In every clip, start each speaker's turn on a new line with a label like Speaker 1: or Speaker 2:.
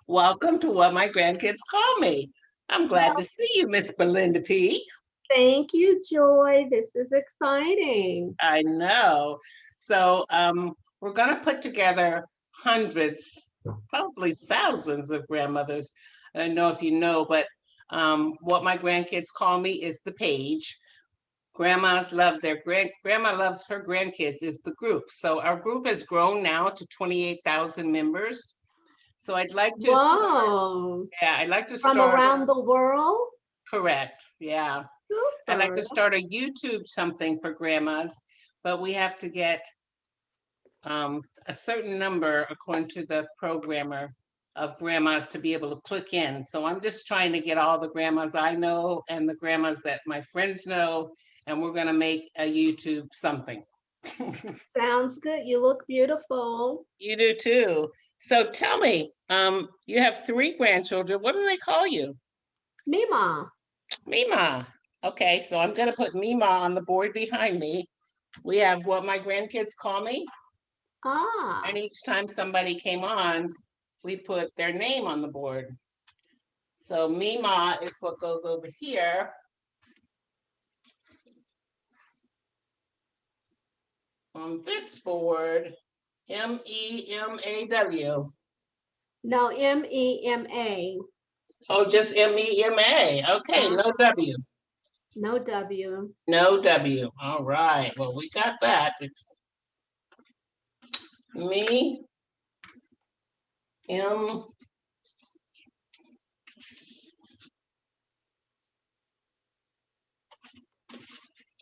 Speaker 1: Welcome to What My Grandkids Call Me. I'm glad to
Speaker 2: Well,
Speaker 1: see you, Miss Belinda P.
Speaker 2: thank you, Joy. This is exciting.
Speaker 1: I know. We're going to put together hundreds, probably thousands of grandmothers. I don't know if you know, but What My Grandkids Call Me is the page. Grandmas love grandma loves her grandkids is the group. So our group has grown now to 28,000 members. So I'd like to start.
Speaker 2: Whoa.
Speaker 1: Yeah, I'd like to
Speaker 2: From
Speaker 1: start.
Speaker 2: around the world?
Speaker 1: Correct. Yeah. I'd like to
Speaker 2: Super.
Speaker 1: start a YouTube something for grandmas, but we have to get a certain number, according to the programmer, of grandmas to be able to click in. So I'm just trying to get all the grandmas I know and the grandmas that my friends know, and we're going to make a YouTube something.
Speaker 2: Sounds good. You look beautiful.
Speaker 1: You do too. So tell me, you have three grandchildren. What do they call you?
Speaker 2: Mima.
Speaker 1: Mema. Okay, so I'm going to put Mema on the board behind me. We have What My Grandkids Call Me.
Speaker 2: Ah,
Speaker 1: And each time somebody came on, we put their name on the board. So Mema is what goes over here. On this board, Memaw.
Speaker 2: no, Mema.
Speaker 1: Oh, just Mema. Okay, no
Speaker 2: Uh-huh.
Speaker 1: W.
Speaker 2: No W.
Speaker 1: No W. All right. Well, we got that. Me, M,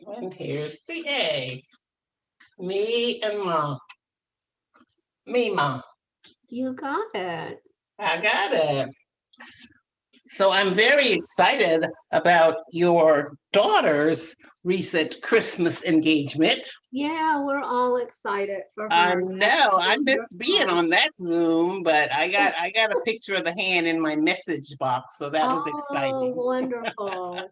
Speaker 1: and here's the A. Me and Mom. Mema.
Speaker 2: You got it.
Speaker 1: I got it. So I'm very excited about your daughter's recent Christmas engagement.
Speaker 2: Yeah, we're all excited for
Speaker 1: I
Speaker 2: her. That's
Speaker 1: know I missed being
Speaker 2: wonderful.
Speaker 1: on that Zoom, but I got a picture of the hand in my message box, so that was
Speaker 2: Oh,
Speaker 1: exciting.
Speaker 2: wonderful.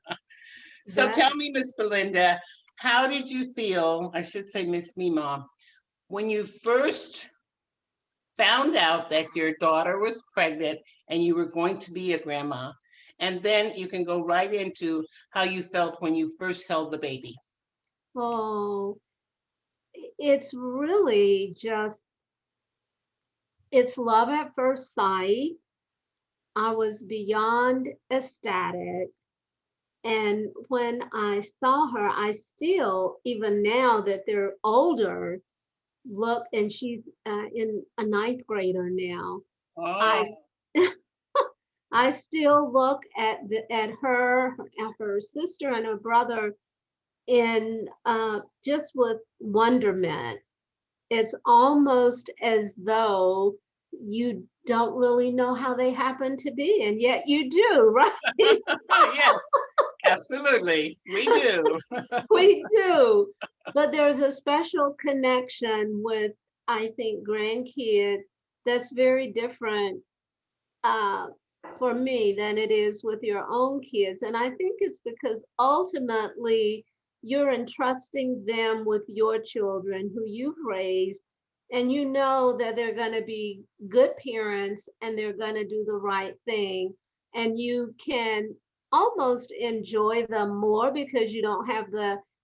Speaker 1: So
Speaker 2: That
Speaker 1: tell me, Miss Belinda, how did you feel? I should say, Miss Mima, when you first found out that your daughter was pregnant and you were going to be a grandma. And then you can go right into how you felt when you first held the baby.
Speaker 2: oh, it's really just it's love at first sight. I was beyond ecstatic. And when I saw her, I still, even now that they're older, look, and she's in a ninth grader now. I
Speaker 1: Oh,
Speaker 2: I still look at her sister and her brother in just with wonderment. It's almost as though you don't really know how they happen to be, and yet you do, right?
Speaker 1: yes, absolutely. We do.
Speaker 2: We do. But there's a special connection with, I think, grandkids that's very different uh, for me than it is with your own kids. And I think it's because ultimately you're entrusting them with your children who you've raised, and you know that they're going to be good parents and they're going to do the right thing. And you can almost enjoy them more because you don't have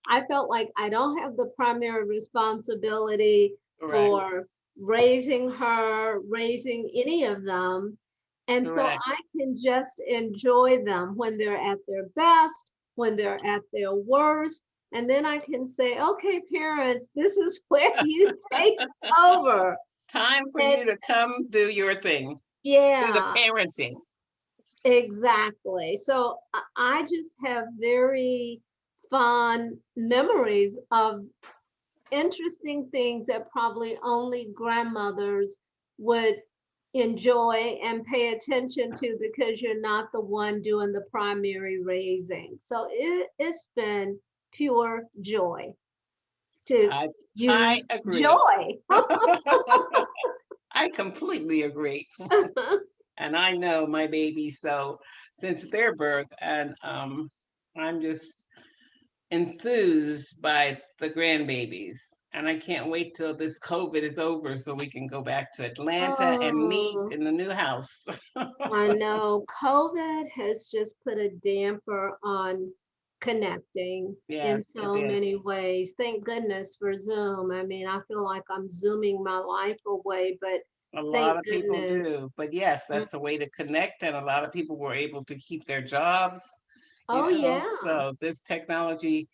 Speaker 2: I felt like I don't have the primary responsibility
Speaker 1: Correct.
Speaker 2: for raising her, raising any of them, and so
Speaker 1: Correct.
Speaker 2: I can just enjoy them when they're at their best, when they're at their worst. And then I can say, okay, parents, this is where you take over.
Speaker 1: Time for
Speaker 2: And
Speaker 1: you to come do your thing, do the
Speaker 2: yeah,
Speaker 1: parenting.
Speaker 2: exactly. So I just have very fond memories of interesting things that probably only grandmothers would enjoy and pay attention to because you're not the one doing the primary raising. So it's been pure joy to
Speaker 1: I I
Speaker 2: use
Speaker 1: agree.
Speaker 2: joy.
Speaker 1: I completely agree. And I know my babies so since their birth, and I'm just enthused by the grandbabies. And I can't wait till this COVID is over so we can go back to Atlanta and meet
Speaker 2: Oh,
Speaker 1: in the new house.
Speaker 2: I know COVID has just put a damper on connecting in
Speaker 1: Yes, it
Speaker 2: so
Speaker 1: did.
Speaker 2: many ways. Thank goodness for Zoom. I mean, I feel like I'm zooming my life away, but
Speaker 1: A lot
Speaker 2: thank
Speaker 1: of people
Speaker 2: goodness.
Speaker 1: do. But yes,
Speaker 2: Mm.
Speaker 1: that's a way to connect. And a lot of people were able to keep their jobs,
Speaker 2: Oh, yeah.
Speaker 1: So this technology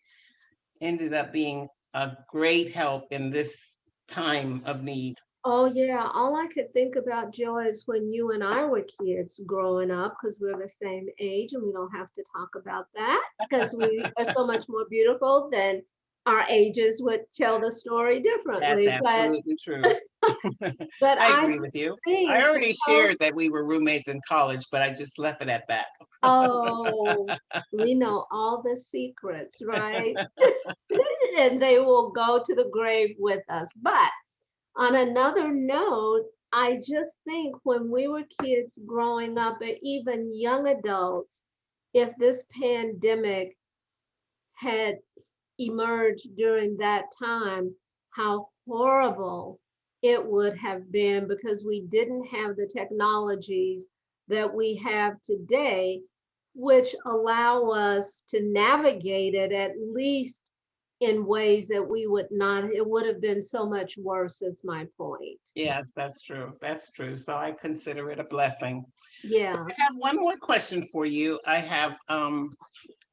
Speaker 1: ended up being a great help in this time of need.
Speaker 2: Oh, yeah. All I could think about, Joy, is when you and I were kids growing up, because we're the same age and we don't have to talk about that because we are so much more beautiful than our ages would tell the story
Speaker 1: That's
Speaker 2: differently.
Speaker 1: absolutely true.
Speaker 2: But
Speaker 1: I
Speaker 2: I
Speaker 1: agree
Speaker 2: just
Speaker 1: with you. I
Speaker 2: think,
Speaker 1: already
Speaker 2: oh,
Speaker 1: shared that we were roommates in college, but I just left it at that.
Speaker 2: oh, we know all the secrets, right? And they will go to the grave with us. But on another note, I just think when we were kids growing up, and even young adults, if this pandemic had emerged during that time, how horrible it would have been because we didn't have the technologies that we have today, which allow us to navigate it at least in ways that we would not, it would have been so much worse, is my point.
Speaker 1: Yes, that's true. That's true. So I consider it a blessing. So
Speaker 2: Yeah,
Speaker 1: I have one more question for you. I have
Speaker 2: I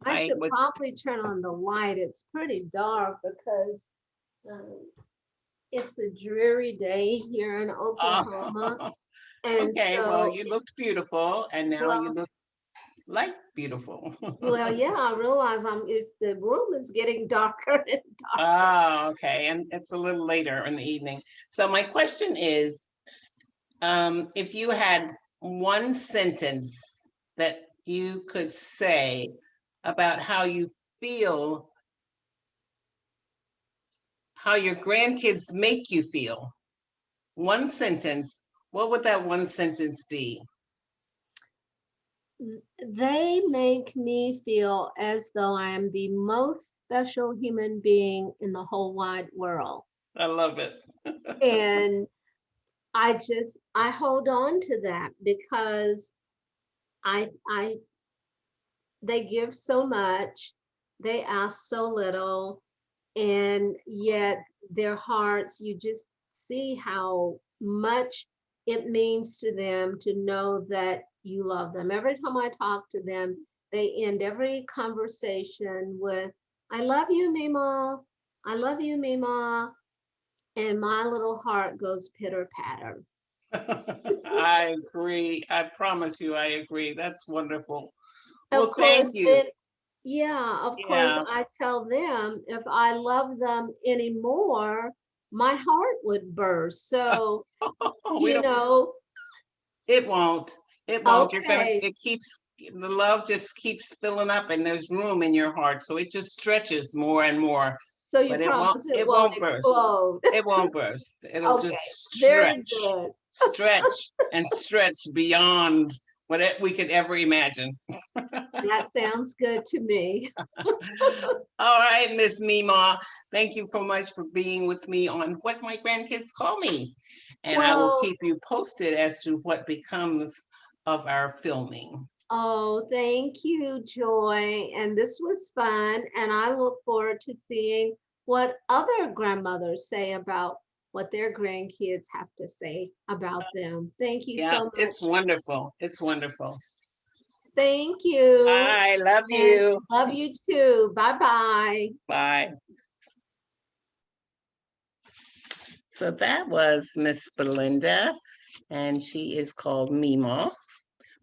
Speaker 1: I
Speaker 2: should
Speaker 1: would
Speaker 2: probably turn on the light. It's pretty dark because um, it's a dreary day here in
Speaker 1: uh,
Speaker 2: Oklahoma. And
Speaker 1: okay, well,
Speaker 2: so,
Speaker 1: you looked beautiful and now you
Speaker 2: well,
Speaker 1: look like beautiful.
Speaker 2: well, yeah, I realize it's the room is getting darker and darker.
Speaker 1: Oh, okay. And it's a little later in the evening. So my question is, if you had one sentence that you could say about how you feel, how your grandkids make you feel, one sentence, what would that one sentence be?
Speaker 2: They make me feel as though I am the most special human being in the whole wide world.
Speaker 1: I love it.
Speaker 2: And I hold on to that because I they give so much, they ask so little, and yet their hearts, you just see how much it means to them to know that you love them. Every time I talk to them, they end every conversation with, I love you, Mema. I love you, Mema. And my little heart goes pitter patter.
Speaker 1: I agree. I promise you, I agree. That's wonderful.
Speaker 2: Of
Speaker 1: Well, thank
Speaker 2: course,
Speaker 1: you.
Speaker 2: then, yeah, of course,
Speaker 1: Yeah.
Speaker 2: I tell them if I love them anymore, my heart would burst. So,
Speaker 1: We
Speaker 2: you
Speaker 1: don't,
Speaker 2: know,
Speaker 1: it won't. It won't.
Speaker 2: okay,
Speaker 1: It keeps, the love just keeps filling up and there's room in your heart. So it just stretches more and more,
Speaker 2: so you
Speaker 1: but
Speaker 2: promise it
Speaker 1: it
Speaker 2: won't
Speaker 1: won't burst.
Speaker 2: explode.
Speaker 1: It won't burst. It'll just
Speaker 2: Okay, very good.
Speaker 1: stretch and stretch beyond what we could ever imagine.
Speaker 2: That sounds good to me.
Speaker 1: All right, Miss Mima, thank you so much for being with me on What My Grandkids Call Me. And I will
Speaker 2: Well,
Speaker 1: keep you posted as to what becomes of our filming.
Speaker 2: oh, thank you, Joy. And this was fun. And I look forward to seeing what other grandmothers say about what their grandkids have to say about them. Thank you
Speaker 1: Yeah,
Speaker 2: so
Speaker 1: it's
Speaker 2: much.
Speaker 1: wonderful. It's wonderful.
Speaker 2: Thank you.
Speaker 1: I love
Speaker 2: And
Speaker 1: you.
Speaker 2: love you too. Bye bye.
Speaker 1: Bye. So that was Miss Belinda, and she is called Mima.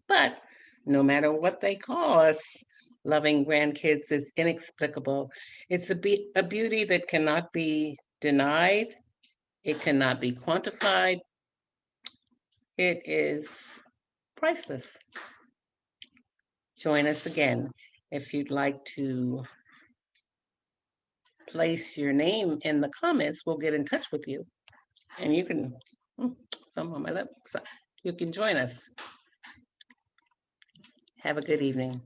Speaker 1: But no matter what they call us, loving grandkids is inexplicable. It's a beauty that cannot be denied. It cannot be quantified. It is priceless. Join us again if you'd like to place your name in the comments. We'll get in touch with you, and you can. Some on my lips. You can join us. Have a good evening.